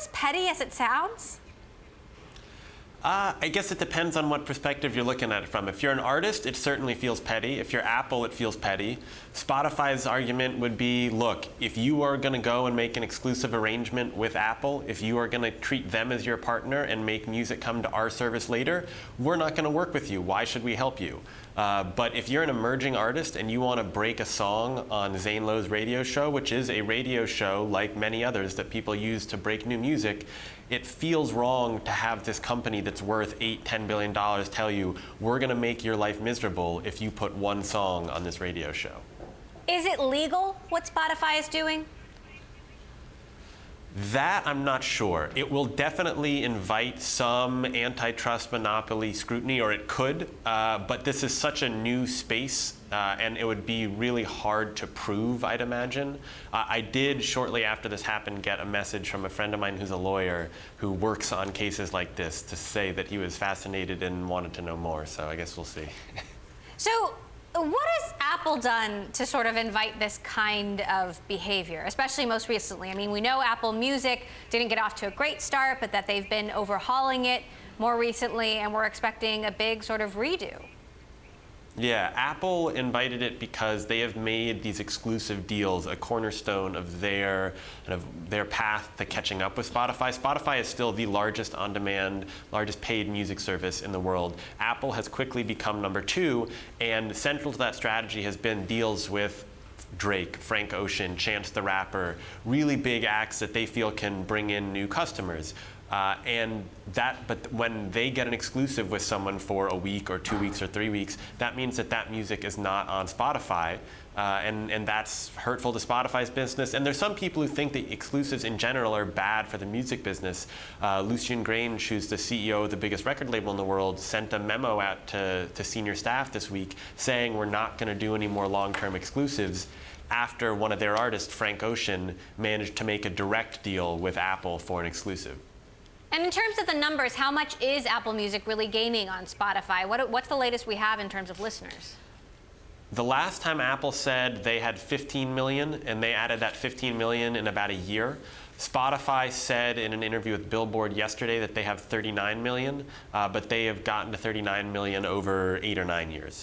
as petty as it sounds? I guess it depends on what perspective you're looking at it from. If you're an artist, it certainly feels petty. If you're Apple, it feels petty. Spotify's argument would be, look, if you are going to go and make an exclusive arrangement with Apple, if you are going to treat them as your partner and make music come to our service later, we're not going to work with you. Why should we help you? But if you're an emerging artist and you want to break a song on Zane Lowe's radio show, which is a radio show like many others that people use to break new music, it feels wrong to have this company that's worth $8–10 billion tell you, we're going to make your life miserable if you put one song on this radio show. Is it legal, what Spotify is doing? That I'm not sure. It will definitely invite some antitrust monopoly scrutiny, or it could, but this is such a new space, and it would be really hard to prove, I'd imagine. I did, shortly after this happened, get a message from a friend of mine who's a lawyer who works on cases like this to say that he was fascinated and wanted to know more, so I guess we'll see. So, what has Apple done to sort of invite this kind of behavior, especially most recently? I mean, we know Apple Music didn't get off to a great start, but that they've been overhauling it more recently, and we're expecting a big sort of redo. Yeah, Apple invited it because they have made these exclusive deals a cornerstone of their path to catching up with Spotify. Spotify is still the largest on-demand, largest paid music service in the world. Apple has quickly become number 2, and central to that strategy has been deals with Drake, Frank Ocean, Chance the Rapper, really big acts that they feel can bring in new customers. But when they get an exclusive with someone for a week or 2 weeks or 3 weeks, that means that music is not on Spotify, and that's hurtful to Spotify's business. And there's some people who think that exclusives in general are bad for the music business. Lucian Grange, who's the CEO of the biggest record label in the world, sent a memo out to senior staff this week saying we're not going to do any more long-term exclusives, after one of their artists, Frank Ocean, managed to make a direct deal with Apple for an exclusive. And in terms of the numbers, how much is Apple Music really gaining on Spotify? What's the latest we have in terms of listeners? The last time Apple said they had 15 million, and they added that 15 million in about a year. Spotify said in an interview with Billboard yesterday that they have 39 million, but they have gotten to 39 million over 8 or 9 years.